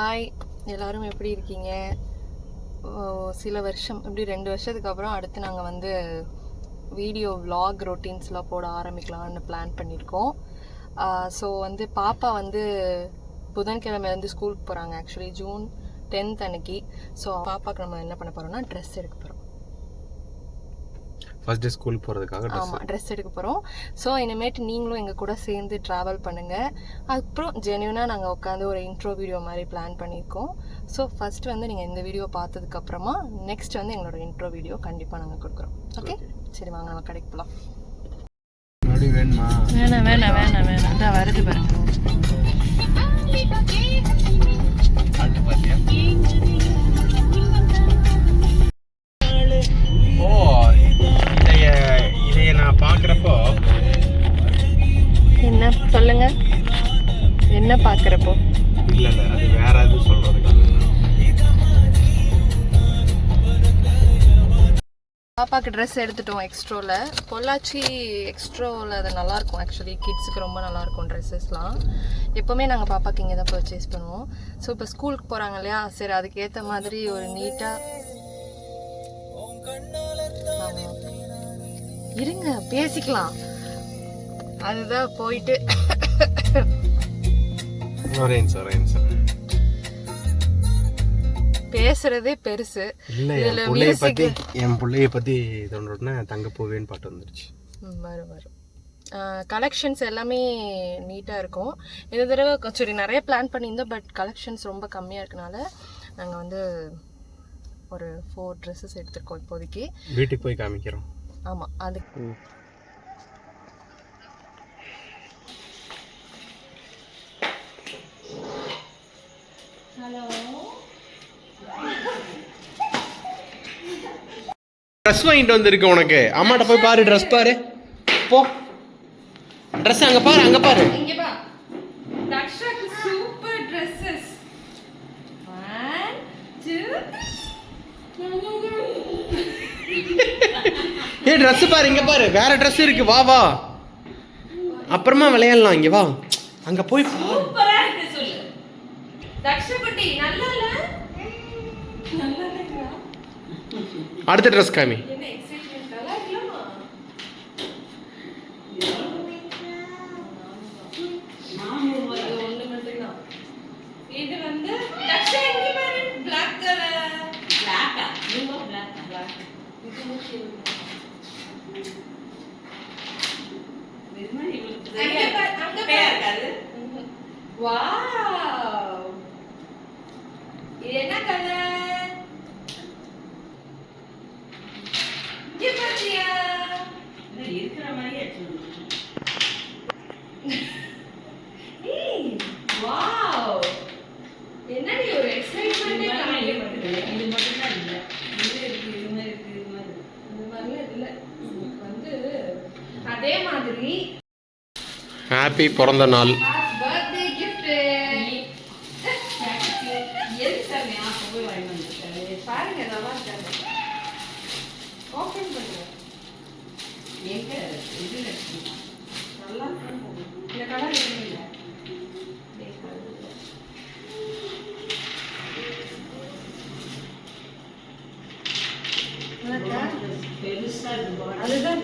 Hi எல்லோரும் எப்படி இருக்கீங்க? சில வருஷம் இப்படி 2 வருஷத்துக்கு அப்புறம் அடுத்து நாங்கள் வந்து வீடியோ விலாக் ரொட்டீன்ஸ்லாம் போட ஆரம்பிக்கலான்னு பிளான் பண்ணியிருக்கோம். ஸோ வந்து பாப்பா வந்து புதன்கிழமை வந்து ஸ்கூலுக்கு போகிறாங்க. ஆக்சுவலி ஜூன் 10th அன்னைக்கு. ஸோ பாப்பாவுக்கு நம்ம என்ன பண்ண போகிறோம்னா ட்ரெஸ் எடுக்க போகிறோம். ஃபர்ஸ்ட் டே ஸ்கூல் போகிறதுக்காக ட்ரெஸ் எடுக்க போகிறோம். ஸோ இனிமேட்டு நீங்களும் எங்கள் கூட சேர்ந்து ட்ராவல் பண்ணுங்கள். அதுக்கப்புறம் ஜென்யூனாக நாங்கள் உட்காந்து ஒரு இன்ட்ரோ வீடியோ மாதிரி பிளான் பண்ணியிருக்கோம். ஸோ ஃபர்ஸ்ட் வந்து நீங்கள் இந்த வீடியோ பார்த்ததுக்கப்புறமா நெக்ஸ்ட் வந்து எங்களோட இன்ட்ரோ வீடியோ கண்டிப்பாக நாங்கள் கொடுக்குறோம். ஓகே, சரி வாங்க நம்ம கடைக்கு போகலாம். வேணுமா? வேணாம் வேணாம் வேணாம் வேணாம், அதான் வருது பாருங்க. பார்க்குறப்போ என்ன சொல்லுங்க, என்ன பார்க்குறப்போ? இல்லை இல்லை, அது வேற எதுவும் சொல்கிறதுக்கு. பாப்பாவுக்கு ட்ரெஸ் எடுத்துட்டோம் எக்ஸ்ட்ரோவில். பொள்ளாச்சி எக்ஸ்ட்ரோவில் அது நல்லாயிருக்கும். ஆக்சுவலி கிட்ஸுக்கு ரொம்ப நல்லாயிருக்கும் ட்ரெஸ்ஸஸ்லாம். எப்போவுமே நாங்கள் பாப்பாவுக்கு இங்கே தான் பர்ச்சேஸ் பண்ணுவோம். ஸோ இப்போ ஸ்கூலுக்கு போகிறாங்க இல்லையா, சரி அதுக்கேற்ற மாதிரி ஒரு நீட்டாக இருங்க பேசிக்கலாம். அதுதான் போயிட்டு பேசுறதே பெருசு. இல்ல என் பிள்ளைய பத்தி தோணுறதுன்னா தங்க பூவேன்னு பாட்டு வந்துருச்சு. வரும் கலெக்ஷன்ஸ் எல்லாமே நீட்டாக இருக்கும். இந்த தடவை சரி நிறைய பிளான் பண்ணியிருந்தோம். பட் கலெக்ஷன்ஸ் ரொம்ப கம்மியாக இருக்கனால நாங்கள் வந்து ஒரு 4 ட்ரெஸ்ஸஸ் எடுத்துருக்கோம் இப்போதைக்கு. வீட்டுக்கு போய் காமிக்கிறோம். ஆமாம், அதுக்கு ஹலோ ட்ரெஸ் வாங்கிட்டு வந்திருக்கு உனக்கு. அம்மாட்ட போய் பாரு, ட்ரெஸ் பாரு, போ. ட்ரெஸ் அங்க பாரு, அங்க பாரு. இங்க பா. தக்ஷாக்கு சூப்பர் Dresses. 1 2 ஏய் ட்ரெஸ் பாரு, இங்க பாரு, வேற ட்ரெஸ் இருக்கு. வா வா, அப்புறமா விளையாடலாம். இங்க வா, அங்க போய் சூப்பரா இருக்கு சொல்லு. தக்ஷா குட்டி நல்லா இல்ல? நல்லா இருக்கா? அடுத்த ட்ரெஸ் காமி. என்ன எக்ஸைட்மென்ட், நல்லா இருக்குமா? நாம ஒண்ணு மட்டும் தான். இது வந்து தக்ஷா இங்க பாரு, Black கலர். Black-ஆ? நீங்க Black. இது முக்கியம். வாவ், இது என்ன கலர்? இங்க பாத்தியா? இது இருக்கிற மாதிரியே இருக்கு. ஏய் வாவ், என்னடி ஒரு எக்ஸைட்மென்ட் காமிக்க மாட்டேங்குது. இது மட்டும் தான் இல்ல, இது இருக்கு, இது மாதிரி இருக்கு, இது மாதிரி இந்த மாதிரில இல்ல. வந்து அதே மாதிரி ஹாப்பி பிறந்த நாள். Birthday gift. எது சார் நான் போய் வாங்கி வந்திருக்கேன். பாருங்க நல்லா இருக்கு. ஓபன் பண்ணுங்க. எங்க இதுல நல்லா இருக்கு. இந்த கலர் இல்ல. பெருசா இருக்கு. அதுதான்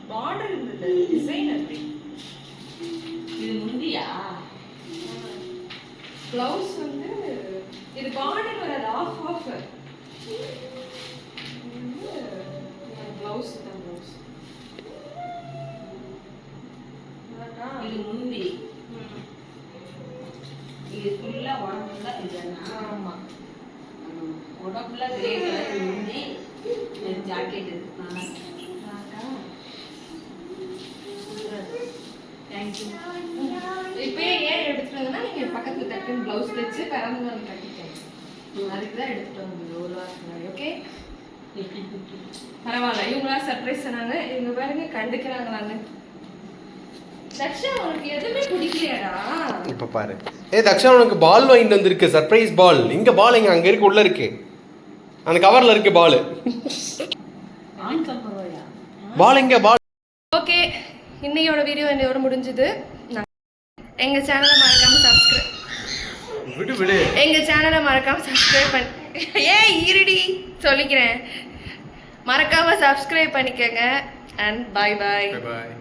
பார்டர் இந்த டிசைன் அப்படி. இது முந்தியா? ப்ளவுஸ் வந்து இது பார்டர் வராது, ஆஃப் ப்ளவுஸ் தான். ப்ளவுஸ் இது முந்தி. இது ஃபுல்லா உடம்புல இதுனா. ஆமா, உடம்புல கிரே கலர் முந்தி. இது ஜாக்கெட் இது. இப்போ ஏன் எடுத்துட்டோம்னா நீங்க பக்கத்துல டக்குன்னு ப்ளவுஸ் தைச்சு பிறந்த நாள் கட்டிட்டேன். அதுக்கு தான் எடுத்துட்டு வந்தது ஒரு வாரத்துக்கு முன்னாடி. ஓகே பரவாயில்ல. இவங்களா சர்ப்ரைஸ் சொன்னாங்க. இவங்க பாருங்க கண்டுக்கிறாங்களான்னு. தக்ஷா உனக்கு எதுவுமே பிடிக்கலையாடா? இப்ப பாரு. தக்ஷா உனக்கு பால் வாங்கிட்டு வந்திருக்கு, சர்ப்ரைஸ் பால். இங்க பால் எங்க அங்க இருக்கு, உள்ள இருக்கு, அந்த கவர்ல இருக்கு பால். பால் எங்க? பால். ஓகே, இன்னையோட வீடியோ என்னையோட முடிஞ்சது. எங்கள் சேனலை மறக்காமல் சப்ஸ்கிரைப் விடு எங்கள் சேனலை மறக்காமல் சப்ஸ்கிரைப் பண்ணி இருடி சொல்லிக்கிறேன். மறக்காமல் சப்ஸ்கிரைப் பண்ணிக்கோங்க. அண்ட் பாய் பாய். பாய்.